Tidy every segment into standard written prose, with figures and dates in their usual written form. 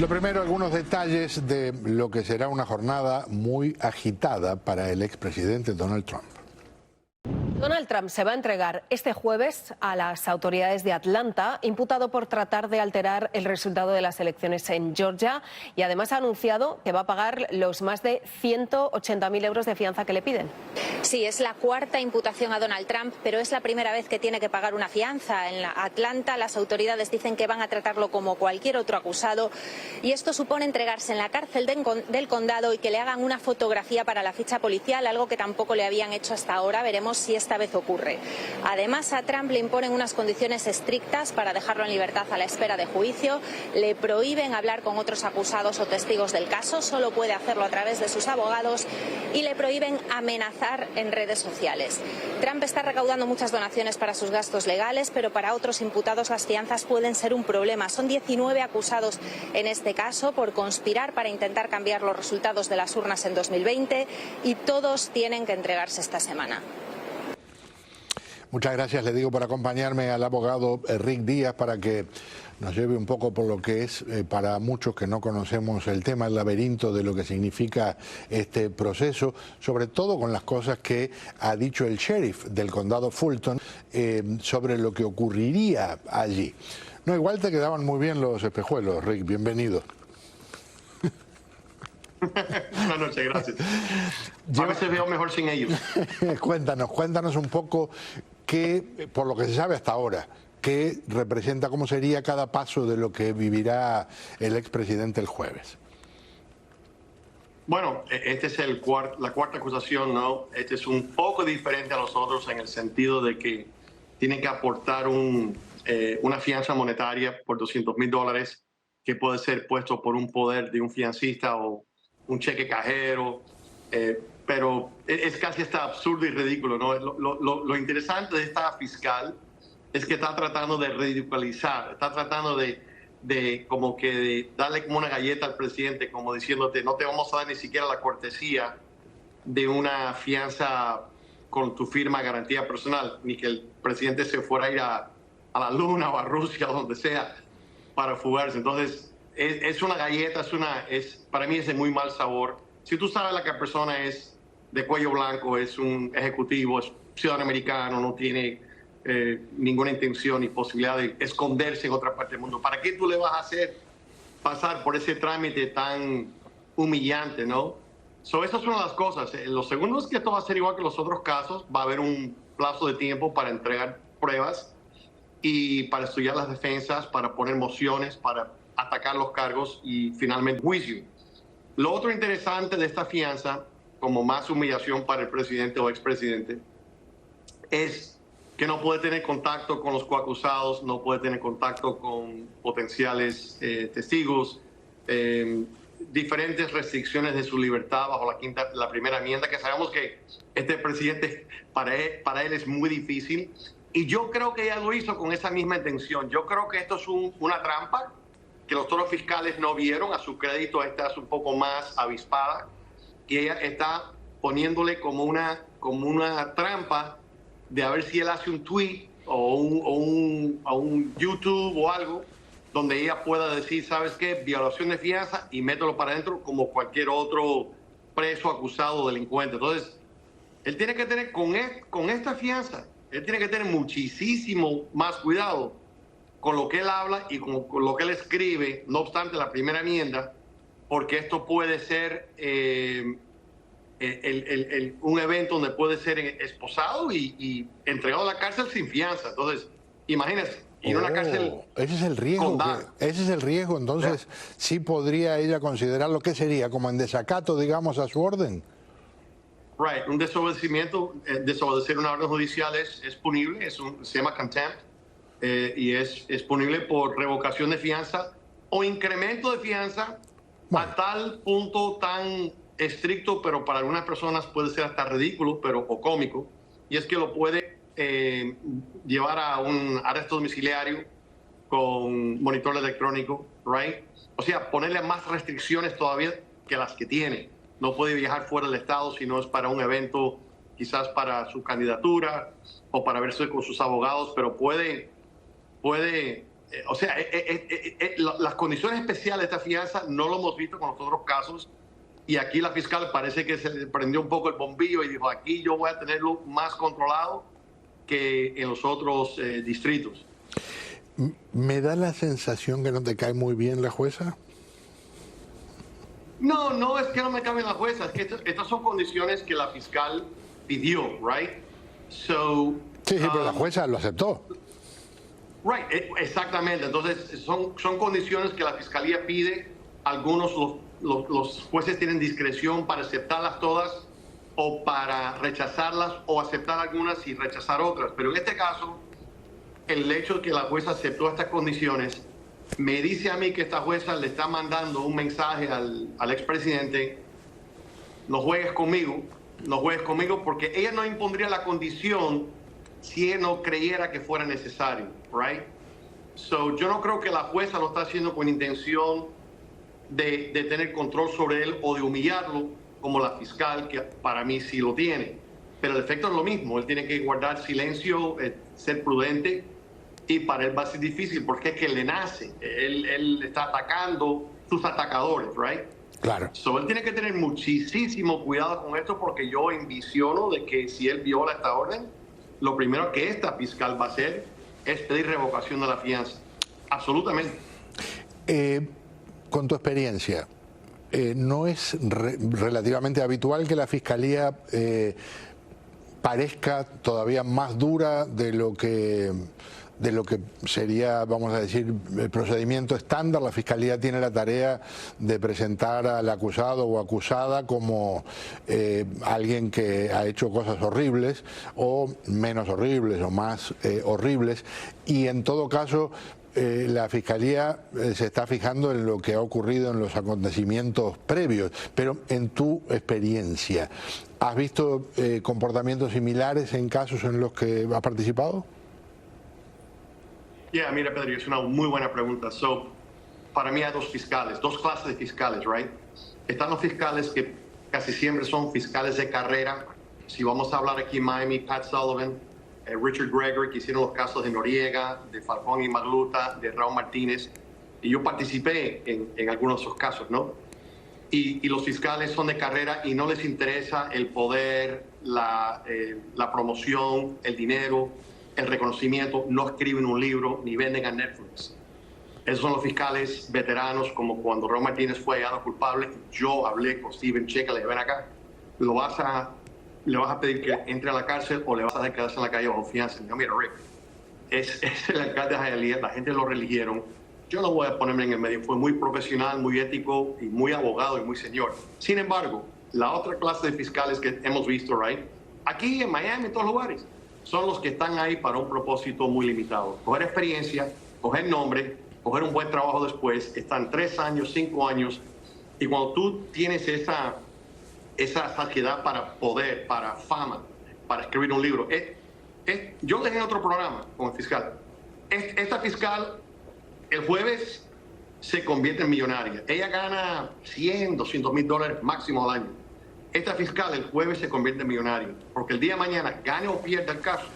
Lo primero, algunos detalles de lo que será una jornada muy agitada para el expresidente Donald Trump. Donald Trump se va a entregar este jueves a las autoridades de Atlanta, imputado por tratar de alterar el resultado de las elecciones en Georgia, y además ha anunciado que va a pagar los más de 180.000 euros de fianza que le piden. Sí, es la cuarta imputación a Donald Trump, pero es la primera vez que tiene que pagar una fianza. En Atlanta las autoridades dicen que van a tratarlo como cualquier otro acusado, y esto supone entregarse en la cárcel del condado y que le hagan una fotografía para la ficha policial, algo que tampoco le habían hecho hasta ahora. Veremos si esta vez ocurre. Además, a Trump le imponen unas condiciones estrictas para dejarlo en libertad a la espera de juicio. Le prohíben hablar con otros acusados o testigos del caso, solo puede hacerlo a través de sus abogados, y le prohíben amenazar en redes sociales. Trump está recaudando muchas donaciones para sus gastos legales, pero para otros imputados las fianzas pueden ser un problema. Son 19 acusados en este caso por conspirar para intentar cambiar los resultados de las urnas en 2020, y todos tienen que entregarse esta semana. Muchas gracias, le digo, por acompañarme al abogado Rick Díaz para que nos lleve un poco por lo que es, para muchos que no conocemos el tema, el laberinto de lo que significa este proceso, sobre todo con las cosas que ha dicho el sheriff del condado Fulton sobre lo que ocurriría allí. No, igual te quedaban muy bien los espejuelos, Rick, bienvenido. Buenas noches, gracias. A veces veo mejor sin ellos. Cuéntanos un poco qué, por lo que se sabe hasta ahora, qué representa, cómo sería cada paso de lo que vivirá el expresidente el jueves. Bueno, este es la cuarta acusación, ¿no? Este es un poco diferente a los otros en el sentido de que tiene que aportar una fianza monetaria por $200,000 que puede ser puesto por un poder de un fiancista o un cheque cajero, pero es casi hasta absurdo y ridículo, ¿no? Lo interesante de esta fiscal es que está tratando de ridiculizar, está tratando de como que de darle como una galleta al presidente, como diciéndote, no te vamos a dar ni siquiera la cortesía de una fianza con tu firma de garantía personal, ni que el presidente se fuera a ir a la luna o a Rusia o donde sea para fugarse. Entonces, es una galleta, para mí es de muy mal sabor. Si tú sabes la que la persona es de cuello blanco, es un ejecutivo, es ciudadano americano, no tiene ninguna intención ni posibilidad de esconderse en otra parte del mundo, ¿para qué tú le vas a hacer pasar por ese trámite tan humillante, no? Esas son las cosas. Lo segundo es que esto va a ser igual que los otros casos. Va a haber un plazo de tiempo para entregar pruebas y para estudiar las defensas, para poner mociones, para atacar los cargos y finalmente juicio. Lo otro interesante de esta fianza, como más humillación para el presidente o expresidente, es que no puede tener contacto con los coacusados, no puede tener contacto con potenciales testigos, diferentes restricciones de su libertad bajo la primera enmienda, que sabemos que este presidente, para él es muy difícil. Y yo creo que ella lo hizo con esa misma intención. Yo creo que esto es una trampa que los otros fiscales no vieron. A su crédito, esta es un poco más avispada, y ella está poniéndole como una trampa de a ver si él hace un tweet o un YouTube o algo donde ella pueda decir, ¿sabes qué? Violación de fianza, y mételo para adentro como cualquier otro preso, acusado, delincuente. Entonces, él tiene que tener con esta fianza, él tiene que tener muchísimo más cuidado con lo que él habla y con lo que él escribe, no obstante la primera enmienda, porque esto puede ser un evento donde puede ser esposado y entregado a la cárcel sin fianza. Entonces, imagínese, ir a una cárcel. Ese es el riesgo. Ese es el riesgo. Entonces, sí podría ella considerar lo que sería como en desacato, digamos, a su orden. Right, un desobedecimiento, desobedecer una orden judicial es punible, se llama contempt, y es punible por revocación de fianza o incremento de fianza, bueno, a tal punto tan estricto, pero para algunas personas puede ser hasta ridículo, o cómico, y es que lo puede llevar a un arresto domiciliario con monitor electrónico, right? O sea, ponerle más restricciones todavía que las que tiene. No puede viajar fuera del estado si no es para un evento, quizás para su candidatura o para verse con sus abogados, pero puede las condiciones especiales de esta fianza no lo hemos visto con los otros casos. Y aquí la fiscal parece que se le prendió un poco el bombillo y dijo, aquí yo voy a tenerlo más controlado que en los otros distritos. ¿Me da la sensación que no te cae muy bien la jueza? No es que no me cae bien la jueza, es que estas son condiciones que la fiscal pidió, right? So, sí, pero la jueza lo aceptó. Right, exactamente. Entonces, son condiciones que la fiscalía pide. Algunos los jueces tienen discreción para aceptarlas todas o para rechazarlas o aceptar algunas y rechazar otras. Pero en este caso, el hecho de que la jueza aceptó estas condiciones me dice a mí que esta jueza le está mandando un mensaje al expresidente: no juegues conmigo, porque ella no impondría la condición si él no creyera que fuera necesario, right? So, yo no creo que la jueza lo está haciendo con intención de tener control sobre él o de humillarlo, como la fiscal, que para mí sí lo tiene. Pero el efecto es lo mismo, él tiene que guardar silencio, ser prudente, y para él va a ser difícil porque es que le nace, él está atacando sus atacadores, right? Claro. So, él tiene que tener muchísimo cuidado con esto, porque yo envisiono de que si él viola esta orden, lo primero que esta fiscal va a hacer es pedir revocación de la fianza. Absolutamente. Con tu experiencia, ¿no es relativamente habitual que la fiscalía parezca todavía más dura de lo que sería, vamos a decir, el procedimiento estándar? La fiscalía tiene la tarea de presentar al acusado o acusada como alguien que ha hecho cosas horribles o menos horribles o más horribles, y en todo caso la fiscalía se está fijando en lo que ha ocurrido en los acontecimientos previos. Pero en tu experiencia, ¿has visto comportamientos similares en casos en los que has participado? Mira, Pedro, es una muy buena pregunta. So, para mí hay dos clases de fiscales, right? Están los fiscales que casi siempre son fiscales de carrera. Si vamos a hablar aquí en Miami, Pat Sullivan, Richard Gregory, que hicieron los casos de Noriega, de Falcón y Magluta, de Raúl Martínez, y yo participé en algunos de esos casos, ¿no? Y los fiscales son de carrera y no les interesa el poder, la promoción, el dinero, el reconocimiento. No escriben un libro ni venden a Netflix. Esos son los fiscales veteranos, como cuando Raúl Martínez fue hallado culpable. Yo hablé con Steven Checa, le dije, ven acá, ¿le vas a pedir que entre a la cárcel o le vas a dejar quedarse en la calle bajo fianza? Y yo, mira, Rick, es el alcalde de Hialeah, la gente lo religieron, yo no voy a ponerme en el medio. Fue muy profesional, muy ético y muy abogado y muy señor. Sin embargo, la otra clase de fiscales que hemos visto, right, aquí en Miami, en todos lugares, son los que están ahí para un propósito muy limitado: coger experiencia, coger nombre, coger un buen trabajo después. Están 3 años, 5 años, y cuando tú tienes esa saciedad para poder, para fama, para escribir un libro. Yo lo dejé en otro programa con el fiscal. Esta fiscal el jueves se convierte en millonaria. Ella gana $100, $200,000 máximo al año. Esta fiscal el jueves se convierte en millonaria, porque el día de mañana, gane o pierda el caso,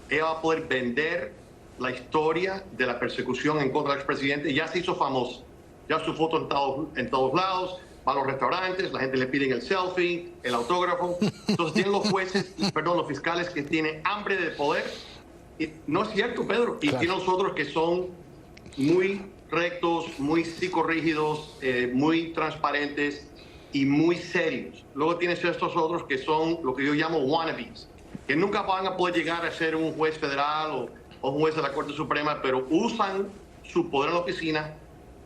ella va a poder vender la historia de la persecución en contra del expresidente. Ya se hizo famosa, ya su foto en todos lados, va a los restaurantes, la gente le pide el selfie, el autógrafo. Entonces tienen los fiscales que tienen hambre de poder. Y no es cierto, Pedro, y tienen los otros que son muy rectos, muy psicorrígidos, muy transparentes y muy serios. Luego tienes estos otros que son lo que yo llamo wannabes, que nunca van a poder llegar a ser un juez federal o un juez de la Corte Suprema, pero usan su poder en la oficina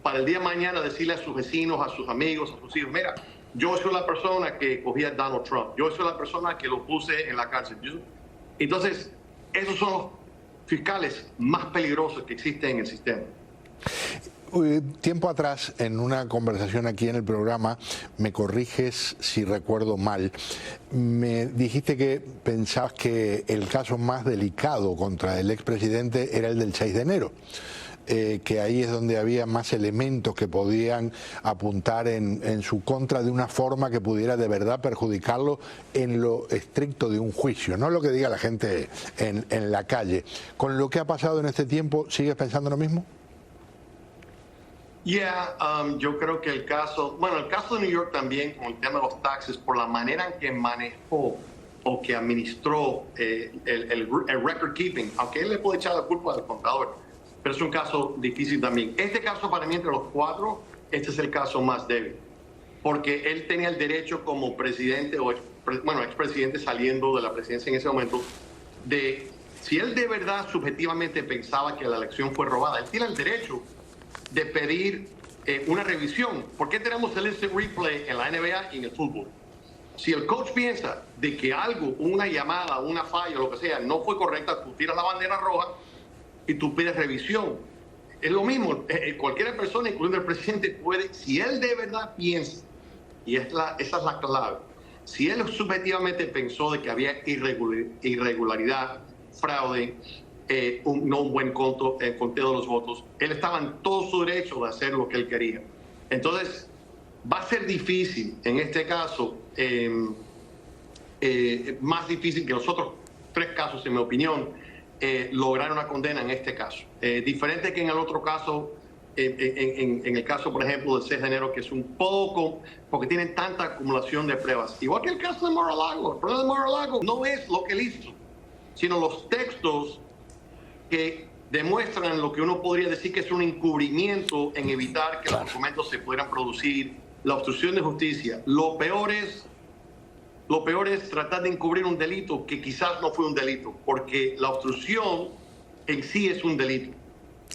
para el día de mañana decirle a sus vecinos, a sus amigos, a sus hijos: mira, yo soy la persona que cogí a Donald Trump, yo soy la persona que lo puse en la cárcel. Entonces, esos son los fiscales más peligrosos que existen en el sistema. Tiempo atrás, en una conversación aquí en el programa, me corriges si recuerdo mal, me dijiste que pensabas que el caso más delicado contra el expresidente era el del 6 de enero. Que ahí es donde había más elementos que podían apuntar en su contra de una forma que pudiera de verdad perjudicarlo en lo estricto de un juicio, no lo que diga la gente en la calle. ¿Con lo que ha pasado en este tiempo, sigues pensando lo mismo? Yo creo que el caso de New York también, con el tema de los taxes, por la manera en que manejó o que administró el record keeping, aunque él le puede echar la culpa al contador, pero es un caso difícil también. Este caso para mí, entre los cuatro, este es el caso más débil, porque él tenía el derecho como presidente o expresidente saliendo de la presidencia en ese momento, de si él de verdad subjetivamente pensaba que la elección fue robada, él tiene el derecho de pedir una revisión. ¿Por qué tenemos el instant replay en la NBA y en el fútbol? Si el coach piensa de que algo, una llamada, una falla, lo que sea, no fue correcta, tú tiras la bandera roja y tú pides revisión. Es lo mismo, cualquier persona, incluyendo el presidente, puede, si él de verdad piensa, y esa es la clave, si él subjetivamente pensó de que había irregularidad, fraude, no un buen conteo de los votos, él estaba en todo su derecho de hacer lo que él quería. Entonces, va a ser difícil, en este caso, más difícil que los otros tres casos, en mi opinión, lograr una condena en este caso. Diferente que en el otro caso, en el caso, por ejemplo, del 6 de enero, que es un poco, porque tienen tanta acumulación de pruebas. Igual que el caso de Mar-a-Lago. El problema de Mar-a-Lago no es lo que él hizo, sino los textos que demuestran lo que uno podría decir que es un encubrimiento en evitar que los documentos se puedan producir, la obstrucción de justicia. Lo peor es tratar de encubrir un delito que quizás no fue un delito, porque la obstrucción en sí es un delito.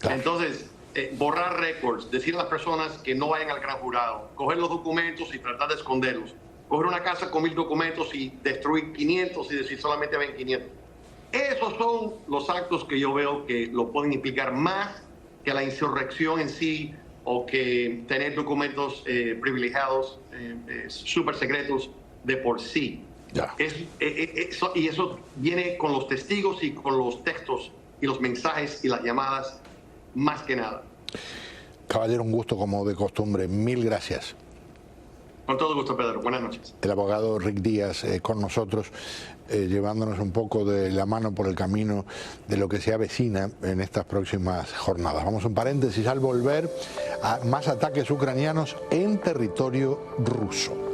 Entonces, borrar récords, decir a las personas que no vayan al gran jurado, coger los documentos y tratar de esconderlos, coger una casa con 1000 documentos y destruir 500 y decir solamente ven 500. Esos son los actos que yo veo que lo pueden implicar más que la insurrección en sí o que tener documentos privilegiados, súper secretos de por sí. Y eso viene con los testigos y con los textos y los mensajes y las llamadas, más que nada. Caballero, un gusto como de costumbre. Mil gracias. Con todo gusto, Pedro. Buenas noches. El abogado Rick Díaz con nosotros, llevándonos un poco de la mano por el camino de lo que se avecina en estas próximas jornadas. Vamos a un paréntesis al volver a más ataques ucranianos en territorio ruso.